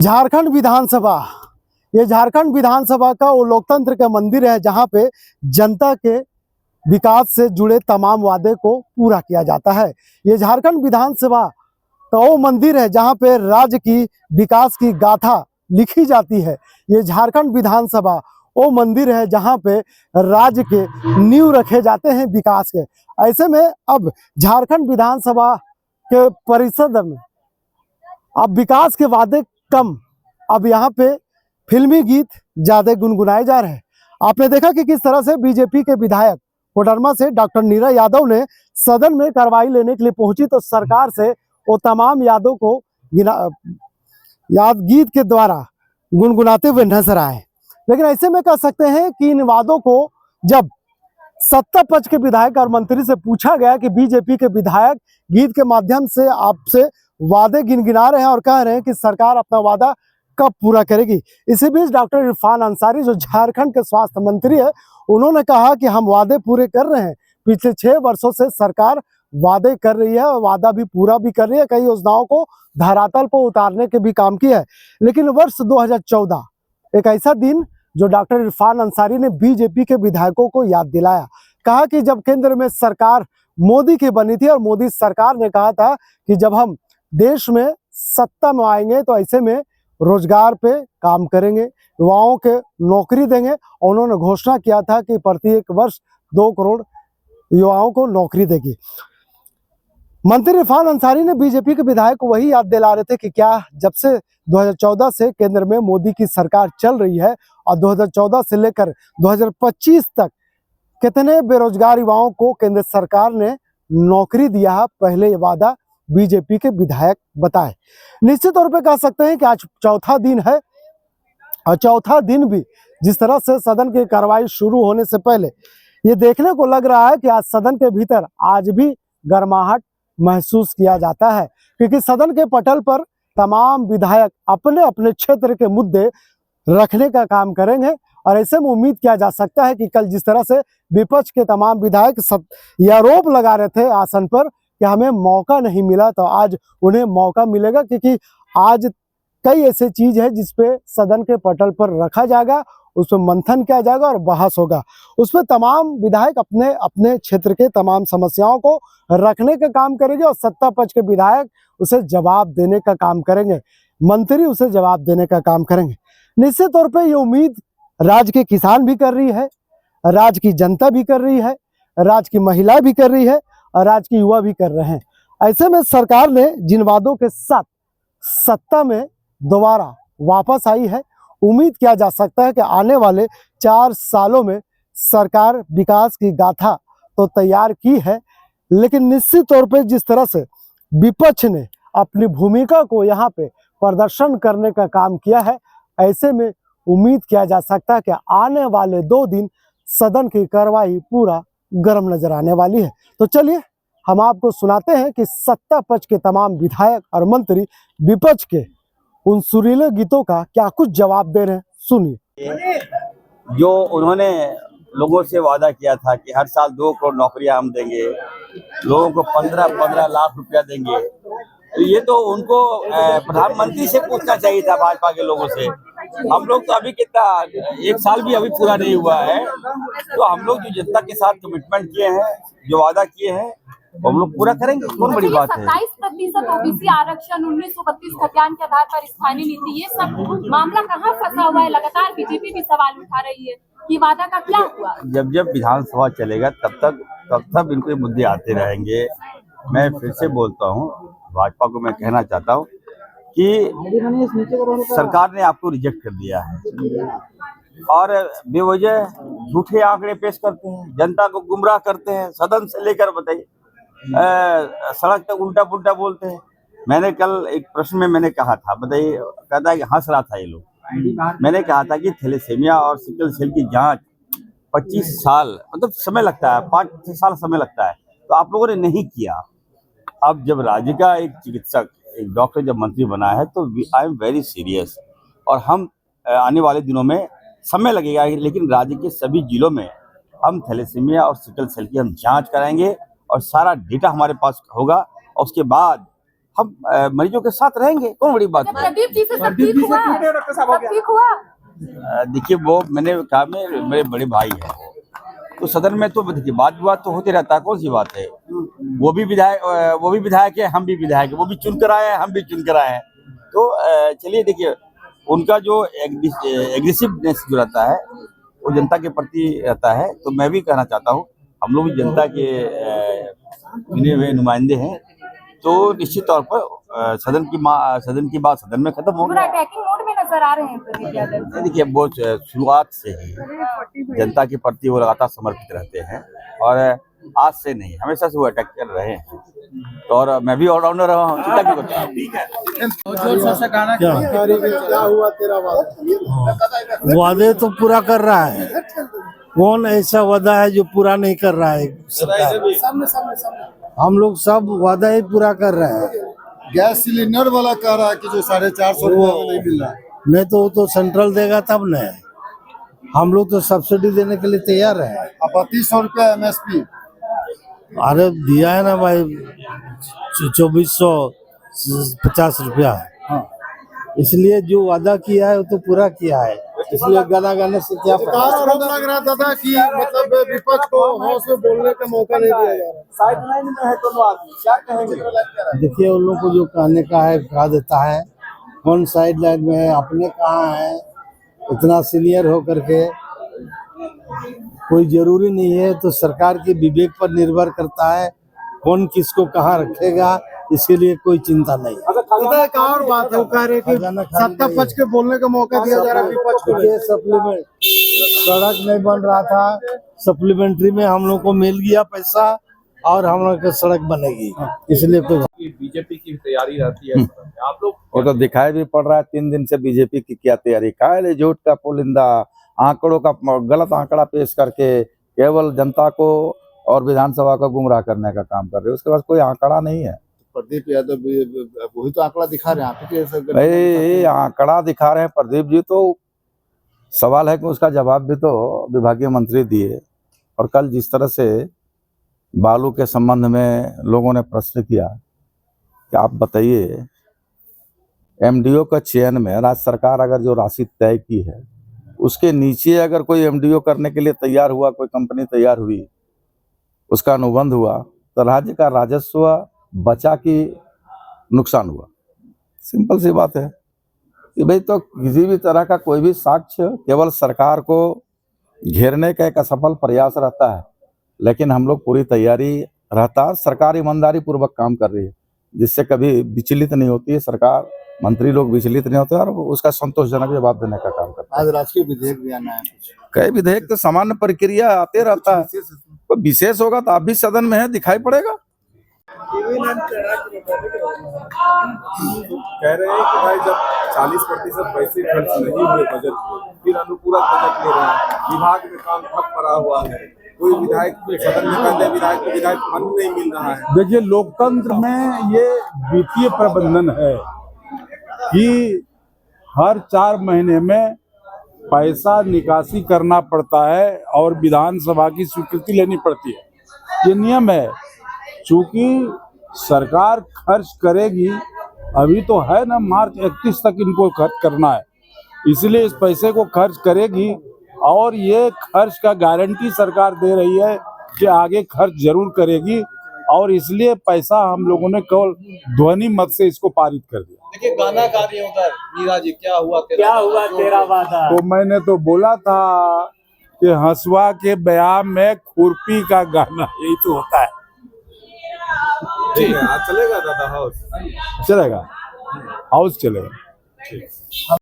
झारखंड विधानसभा, ये झारखंड विधानसभा का वो लोकतंत्र का मंदिर है जहां पे जनता के विकास से जुड़े तमाम वादे को पूरा किया जाता है। ये झारखंड विधानसभा का वो मंदिर है जहां पे राज्य की विकास की गाथा लिखी जाती है। ये झारखंड विधानसभा वो मंदिर है जहां पे राज्य के नींव रखे जाते हैं विकास के। ऐसे में अब झारखंड विधानसभा के परिषद में अब विकास के वादे कम, अब यहाँ पे फिल्मी गीत ज्यादा गुनगुनाए जा रहे हैं। आपने देखा कि किस तरह से बीजेपी के विधायक कोडरमा से डॉक्टर नीरा यादव ने सदन में कार्रवाई लेने के लिए पहुंची तो सरकार से वो तमाम यादों को याद गीत के द्वारा गुनगुनाते हुए नजर आए। लेकिन ऐसे में कह सकते हैं कि इन वादों को जब सत्ता पक्ष के विधायक और मंत्री से पूछा गया कि बीजेपी के विधायक गीत के माध्यम से आपसे वादे गिनगिना रहे हैं और कह रहे हैं कि सरकार अपना वादा कब पूरा करेगी। इसी बीच डॉक्टर इरफान अंसारी जो झारखंड के स्वास्थ्य मंत्री है, उन्होंने कहा कि हम वादे पूरे कर रहे हैं। पिछले 6 वर्षों से सरकार वादे कर रही है और वादा भी पूरा भी कर रही है, कई योजनाओं को धरातल पर उतारने के भी काम किया है। लेकिन वर्ष 2014 एक ऐसा दिन जो डॉक्टर इरफान अंसारी ने बीजेपी के विधायकों को याद दिलाया। कहा कि जब केंद्र में सरकार मोदी की बनी थी और मोदी सरकार ने कहा था कि जब हम देश में सत्ता में आएंगे तो ऐसे में रोजगार पे काम करेंगे, युवाओं के नौकरी देंगे। और उन्होंने घोषणा किया था कि प्रत्येक वर्ष 2 करोड़ युवाओं को नौकरी देगी। मंत्री इरफान अंसारी ने बीजेपी के विधायक को वही याद दिला रहे थे कि क्या जब से 2014 से केंद्र में मोदी की सरकार चल रही है और 2014 से लेकर 2025 तक कितने बेरोजगार युवाओं को केंद्र सरकार ने नौकरी दिया है, पहले ये वादा बीजेपी के विधायक बताए। निश्चित तौर पे कह सकते हैं कि आज चौथा दिन है और चौथा दिन भी जिस तरह से सदन की कार्रवाई शुरू होने से पहले ये देखने को लग रहा है कि आज सदन के भीतर आज भी गर्माहट महसूस किया जाता है, क्योंकि सदन के पटल पर तमाम विधायक अपने अपने क्षेत्र के मुद्दे रखने का काम करेंगे। और ऐसे में उम्मीद किया जा सकता है कि कल जिस तरह से विपक्ष के तमाम विधायक ये आरोप लगा रहे थे आसन पर कि हमें मौका नहीं मिला, तो आज उन्हें मौका मिलेगा, क्योंकि आज कई ऐसे चीज है जिसपे सदन के पटल पर रखा जाएगा, उस पर मंथन किया जाएगा और बहस होगा। उसमें तमाम विधायक अपने अपने क्षेत्र के तमाम समस्याओं को रखने का काम करेंगे और सत्ता पक्ष के विधायक उसे जवाब देने का काम करेंगे, मंत्री उसे जवाब देने का काम करेंगे। निश्चित तौर पर ये उम्मीद राज्य के किसान भी कर रही है, राज्य की जनता भी कर रही है, राज्य की महिला भी कर रही है और राज्य के युवा भी कर रहे हैं। ऐसे में सरकार ने जिन वादों के साथ सत्ता में दोबारा वापस आई है, उम्मीद किया जा सकता है कि आने वाले 4 सालों में सरकार विकास की गाथा तो तैयार की है, लेकिन निश्चित तौर पे जिस तरह से विपक्ष ने अपनी भूमिका को यहाँ पे प्रदर्शन करने का काम किया है, ऐसे में उम्मीद किया जा सकता है कि आने वाले 2 दिन सदन की कार्रवाई पूरा गर्म नजर आने वाली है। तो चलिए हम आपको सुनाते हैं कि सत्ता पक्ष के तमाम विधायक और मंत्री विपक्ष के उन सुरीले गीतों का क्या कुछ जवाब दे रहे हैं, सुनिए। जो उन्होंने लोगों से वादा किया था कि हर साल 2 करोड़ नौकरियां हम देंगे, लोगों को 15-15 लाख रुपया देंगे, तो ये तो उनको प्रधानमंत्री से पूछना चाहिए था, भाजपा के लोगों से। हम लोग तो अभी कितना 1 साल भी अभी पूरा नहीं हुआ है, तो हम लोग जो जनता के साथ कमिटमेंट किए हैं, जो वादा किए हैं, हम लोग पूरा करेंगे। कौन बड़ी बात है। 27% ओबीसी आरक्षण, 1932 खतियान के आधार पर स्थानीय नीति, ये सब मामला कहाँ फंसा हुआ है? लगातार बीजेपी भी सवाल उठा रही है कि वादा का क्या हुआ? जब जब विधानसभा चलेगा तब तक इनके मुद्दे आते रहेंगे। मैं फिर से बोलता हूँ, भाजपा को मैं कहना चाहता हूँ कि सरकार ने आपको रिजेक्ट कर दिया है और बेवजह झूठे आंकड़े पेश करते हैं, जनता को गुमराह करते हैं, सदन से लेकर बताइए सड़क तक उल्टा पुल्टा बोलते हैं। मैंने कल एक प्रश्न में मैंने कहा था, बताइए, कहता है कि हंस रहा था ये लोग। मैंने कहा था कि थैलेसीमिया और सिकल सेल की जांच 25 साल मतलब समय लगता है, 5-6 साल समय लगता है, तो आप लोगों ने नहीं किया। अब जब राज्य का एक चिकित्सक, एक डॉक्टर जब मंत्री बना है तो आई एम वेरी सीरियस, और हम आने वाले दिनों में समय लगेगा, लेकिन राज्य के सभी जिलों में हम थैलेसीमिया और सिकल सेल की हम जांच कराएंगे और सारा डेटा हमारे पास होगा। और उसके बाद हम मरीजों के साथ रहेंगे, कौन बड़ी बात है। प्रदीप जी से सब ठीक हुआ, सब ठीक हुआ। देखिए वो मैंने कहा मेरे बड़े भाई हैं, तो सदन में तो देखिए बात विवाद तो होते रहता है, कौन सी बात है। वो भी विधायक है, हम भी विधायक है, वो भी चुन कर आए हैं, हम भी चुन कर आए हैं। तो चलिए देखिए उनका जो एग्रेसिवनेस जो रहता है वो जनता के प्रति रहता है। तो मैं भी कहना चाहता हूँ हम लोग भी जनता के चुने हुए नुमाइंदे हैं, तो निश्चित तौर पर सदन की बात सदन में खत्म होगी। पूरा अटैकिंग मोड में नजर आ रहे हैं प्रदीप यादव। देखिए वो शुरुआत से ही जनता के प्रति वो लगातार समर्पित रहते हैं और आज से नहीं, हमेशा से वो अटैक कर रहे हैं। तो और मैं भी ऑलराउंडर रहा हूँ, चिंता क्यों करता हूँ। क्या हुआ तेरा वादा? वादे तो पूरा कर रहा है, कौन ऐसा वादा है जो पूरा नहीं कर रहा है सरकार? हम लोग सब वादा ही पूरा कर रहे हैं। गैस सिलेंडर वाला कह रहा है कि जो 450 रुपये में नहीं मिल रहा है। नहीं तो वो तो सेंट्रल देगा तब न, हम लोग तो सब्सिडी देने के लिए तैयार है। 3200 रुपये MSP। अरे दिया है ना भाई, 2450 रुपया। हाँ। इसलिए जो वादा किया है वो तो पूरा किया है, इसलिए गाना गाने से क्या सरकार आरोप लग रहा था कि मतलब विपक्ष को हाउस में बोलने का मौका नहीं दिया जा रहा। साइडलाइन में है दोनों आदमी, क्या कहेंगे। देखिए उन लोग को जो कहने का है कहा देता है, कौन साइड लाइन में है, अपने कहाँ है। इतना सीनियर हो करके कोई जरूरी नहीं है, तो सरकार के विवेक पर निर्भर करता है कौन किसको कहाँ रखेगा, इसके लिए कोई चिंता नहीं। एक और बात है, वो कह रहे कि सत्ता पक्ष के बोलने का मौका दिया जा रहा है विपक्ष को। सप्लीमेंट सड़क नहीं बन रहा था, सप्लीमेंट्री में हम लोग को मिल गया पैसा और हम लोग की सड़क बनेगी, इसलिए कोई बीजेपी की तैयारी रहती है आप लोग। वो तो दिखाई भी पड़ रहा है 3 दिन से बीजेपी की क्या तैयारी। काहे झूठ का पुलिंदा, आंकड़ों का गलत आंकड़ा पेश करके केवल जनता को और विधानसभा को गुमराह करने का काम कर रहे हैं। उसके पास कोई आंकड़ा नहीं है। प्रदीप यादव वही तो आंकड़ा दिखा रहे हैं। भाई आंकड़ा दिखा रहे हैं प्रदीप जी, तो सवाल है कि उसका जवाब भी तो विभागीय मंत्री दिए। और कल जिस तरह से बालू के संबंध में लोगों ने प्रश्न किया कि आप बताइए MDO का चयन में राज्य सरकार अगर जो राशि तय की है उसके नीचे अगर कोई MDO करने के लिए तैयार हुआ, कोई कंपनी तैयार हुई, उसका अनुबंध हुआ, तो राज्य का राजस्व बचा कि नुकसान हुआ। सिंपल सी बात है कि भाई तो किसी भी तरह का कोई भी साक्ष्य केवल सरकार को घेरने का एक असफल प्रयास रहता है, लेकिन हम लोग पूरी तैयारी रहता है। सरकार ईमानदारी पूर्वक काम कर रही है, जिससे कभी विचलित नहीं होती है सरकार, मंत्री लोग विचलित नहीं होते और उसका संतोषजनक जवाब देने का काम करते हैं। आज राष्ट्रीय विधेयक भी आना है। कई विधेयक तो सामान्य प्रक्रिया आते रहता है, तो विशेष होगा तो आप भी सदन में है, दिखाई पड़ेगा। कह रहे हैं कि भाई जब 40% पैसे खर्च नहीं हुए बजट में, फिर अनुपूरक बजट ले रहे हैं, विभाग में काम ठप पड़ा हुआ है, कोई विधायक सदन में कहते हैं विधायक फंड नहीं मिल रहा है। देखिए लोकतंत्र में ये वित्तीय प्रबंधन है कि हर 4 महीने में पैसा निकासी करना पड़ता है और विधानसभा की स्वीकृति लेनी पड़ती है, ये नियम है। चूंकि सरकार खर्च करेगी, अभी तो है ना मार्च 31 तक इनको खर्च करना है, इसलिए इस पैसे को खर्च करेगी और ये खर्च का गारंटी सरकार दे रही है कि आगे खर्च जरूर करेगी, और इसलिए पैसा हम लोगों ने केवल ध्वनि मत से इसको पारित कर दिया। देखिए गाना गा रही उधर मीरा जी, क्या हुआ तेरा वादा। तो मैंने तो बोला था कि हंसुआ के बयान में खुरपी का गाना, यही तो होता है। ठीक है, आज चलेगा दादा हाउस, चलेगा, हाउस चलेगा।